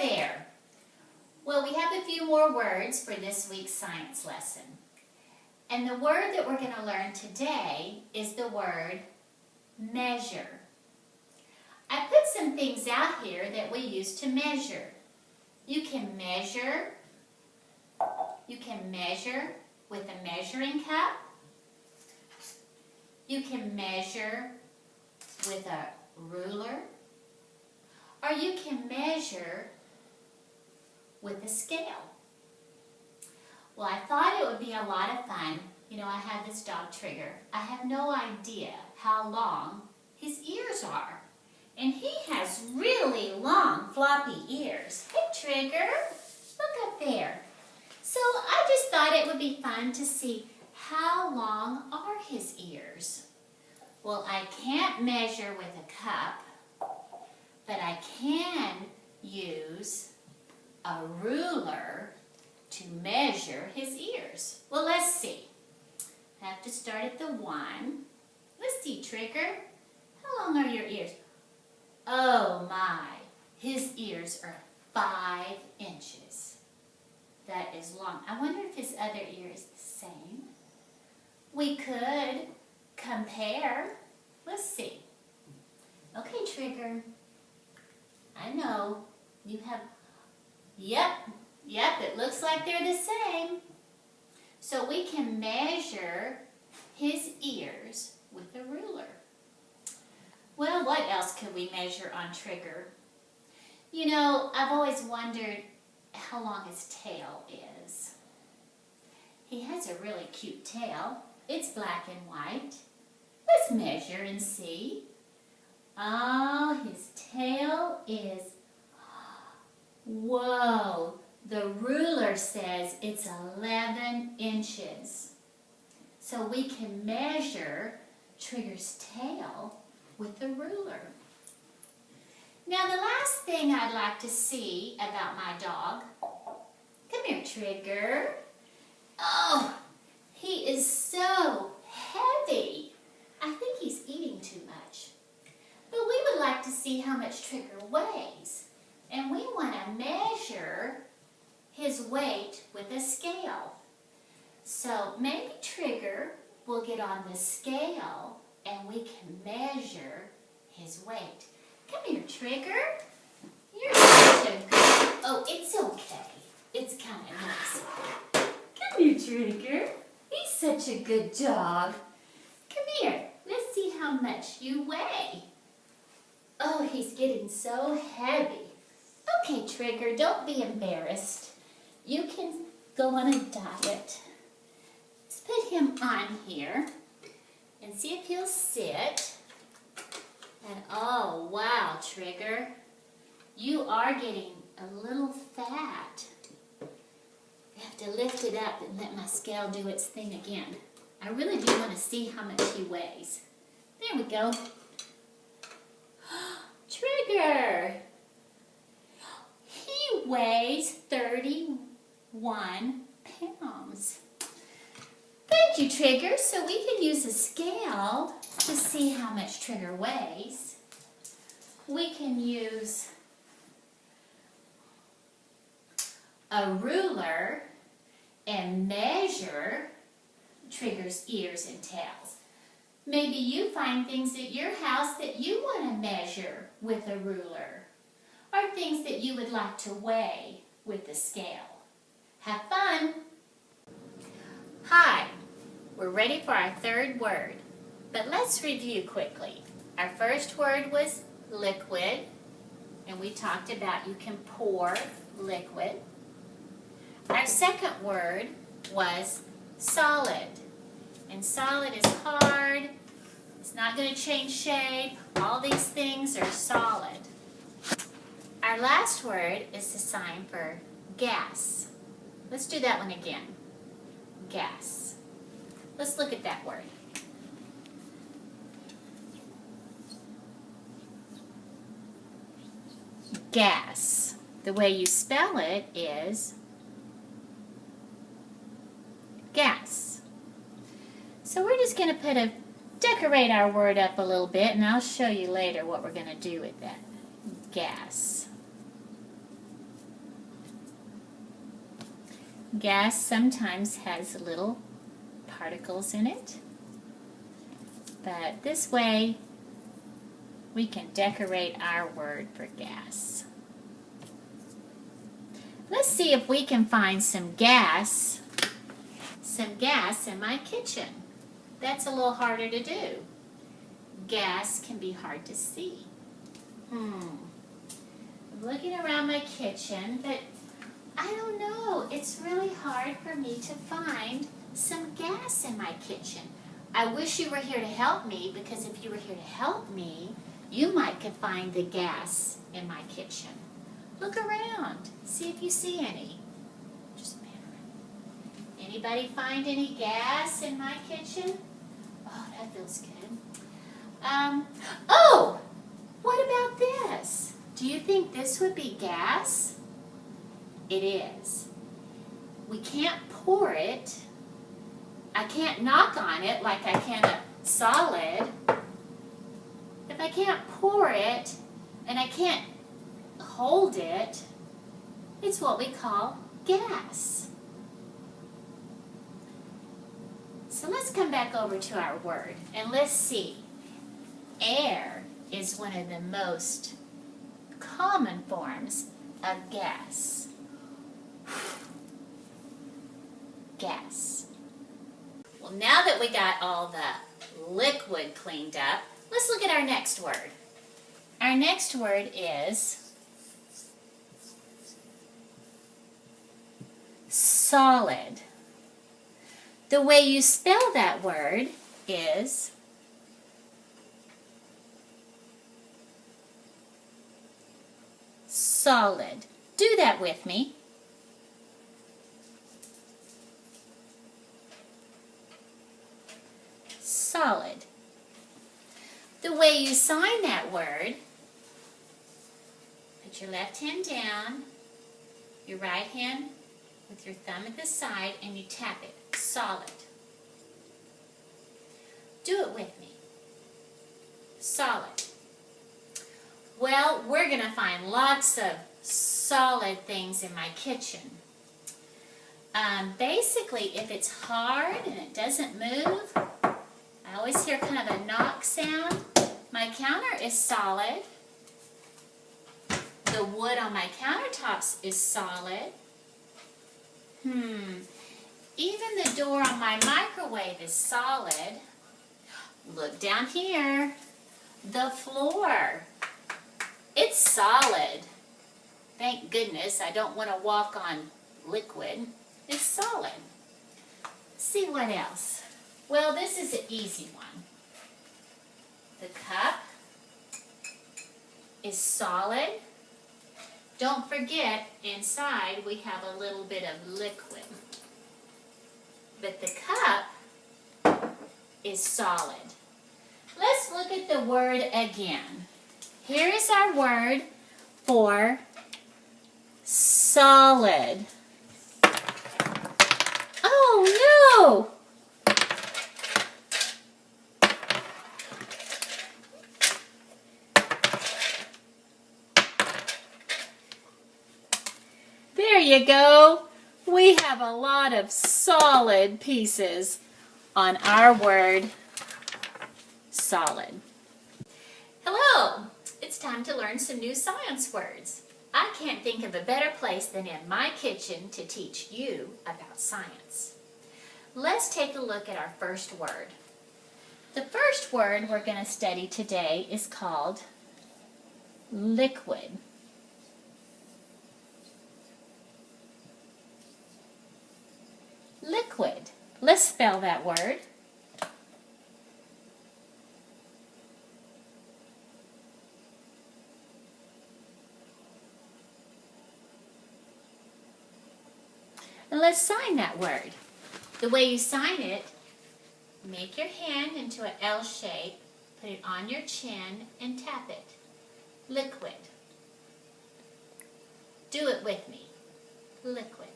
there. Well, we have a few more words for this week's science lesson. And the word that we're going to learn today is the word measure. I put some things out here that we use to measure. You can measure with a measuring cup. You can measure with a ruler. Or you can measure with a scale. Well, I thought it would be a lot of fun. You know, I have this dog Trigger. I have no idea how long his ears are. And he has really long, floppy ears. Hey, Trigger, look up there. So I just thought it would be fun to see how long are his ears. Well, I can't measure with a cup, but I can use a ruler to measure his ears. Well, let's see. I have to start at the 1. Let's see, Trigger. How long are your ears? Oh my, his ears are 5 inches. That is long. I wonder if his other ear is the same. We could compare. Let's see. Okay, Trigger. I know you have, yep, it looks like they're the same. So we can measure his ears with a ruler. Well, what else could we measure on Trigger? You know, I've always wondered how long his tail is. He has a really cute tail. It's black and white. Let's measure and see. Oh, his tail is, whoa, the ruler says it's 11 inches. So we can measure Trigger's tail with the ruler. Now the last thing I'd like to see about my dog, come here, Trigger. Oh, he is so heavy. I think he's eating too much. But we would like to see how much Trigger weighs. And we want to measure his weight with a scale. So maybe Trigger will get on the scale and we can measure his weight. Come here, Trigger. You're such a good... Oh, it's okay. It's kind of nice. Come here, Trigger. He's such a good dog. Come here. Let's see how much you weigh. Oh, he's getting so heavy. Okay, Trigger, don't be embarrassed. You can go on a diet. Let's put him on here and see if he'll sit. And oh, wow, Trigger, you are getting a little fat. I have to lift it up and let my scale do its thing again. I really do want to see how much he weighs. There we go. Trigger! He weighs 31 pounds. Thank you, Trigger. So we can use a scale to see how much Trigger weighs. We can use a ruler and measure Trigger's ears and tails. Maybe you find things at your house that you want to measure with a ruler, or things that you would like to weigh with a scale. Have fun! Hi, we're ready for our third word, but let's review quickly. Our first word was liquid, and we talked about you can pour liquid. Our second word was solid, and solid is hard. It's not going to change shape. All these things are solid. Our last word is the sign for gas. Let's do that one again. Gas. Let's look at that word. Gas. The way you spell it is gas. So we're just going to decorate our word up a little bit, and I'll show you later what we're going to do with that. Gas. Gas sometimes has little particles in it, but this way we can decorate our word for gas. Let's see if we can find some gas in my kitchen. That's a little harder to do. Gas can be hard to see. I'm looking around my kitchen, but I don't know. It's really hard for me to find some gas in my kitchen. I wish you were here to help me, because if you were here to help me, you might could find the gas in my kitchen. Look around. See if you see any. Just pan around. Anybody find any gas in my kitchen? Oh, that feels good. Oh! What about this? Do you think this would be gas? It is. We can't pour it. I can't knock on it like I can a solid. If I can't pour it and I can't hold it, it's what we call gas. So let's come back over to our word and let's see. Air is one of the most common forms of gas. Gas. Well, now that we got all the liquid cleaned up, let's look at our next word. Our next word is solid. The way you spell that word is solid. Do that with me. Solid. The way you sign that word, put your left hand down, your right hand with your thumb at the side, and you tap it. Solid. Do it with me. Solid. Well, we're going to find lots of solid things in my kitchen. Basically, if it's hard and it doesn't move, I always hear kind of a knock sound. My counter is solid. The wood on my countertops is solid. Even the door on my microwave is solid. Look down here. The floor. It's solid. Thank goodness I don't want to walk on liquid. It's solid. Let's see what else. Well, this is an easy one. The cup is solid. Don't forget, inside we have a little bit of liquid. But the cup is solid. Let's look at the word again. Here is our word for solid. Oh no! There you go. We have a lot of solid pieces on our word solid. Hello! It's time to learn some new science words. I can't think of a better place than in my kitchen to teach you about science. Let's take a look at our first word. The first word we're going to study today is called liquid. Liquid. Let's spell that word. And let's sign that word. The way you sign it, make your hand into an L shape, put it on your chin, and tap it. Liquid. Do it with me. Liquid.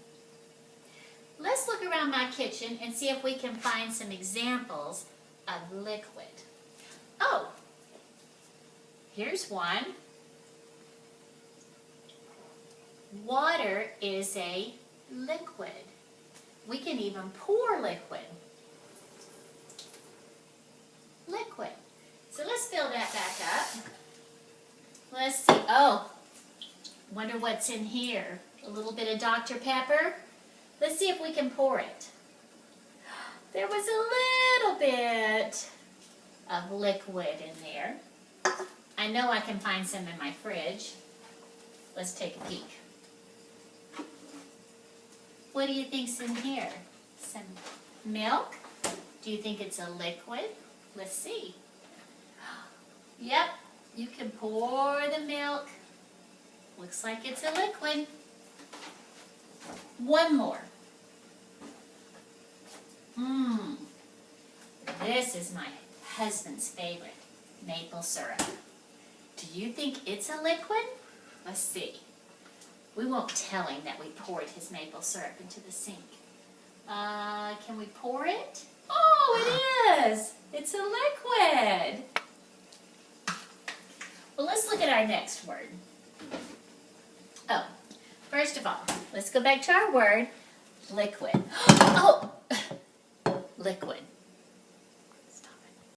Let's look around my kitchen and see if we can find some examples of liquid. Oh, here's one. Water is a liquid. we can even pour liquid. Liquid. So let's fill that back up. Let's see. Oh, wonder what's in here. A little bit of Dr. Pepper. Let's see if we can pour it. There was a little bit of liquid in there. I know I can find some in my fridge. Let's take a peek. What do you think's in here? Some milk? Do you think it's a liquid? Let's see. Yep, you can pour the milk. Looks like it's a liquid. One more. This is my husband's favorite, maple syrup. Do you think it's a liquid? Let's see. We won't tell him that we poured his maple syrup into the sink. Can we pour it? Oh, it is! It's a liquid! Well, let's look at our next word. Oh, first of all, let's go back to our word, liquid. Oh, liquid.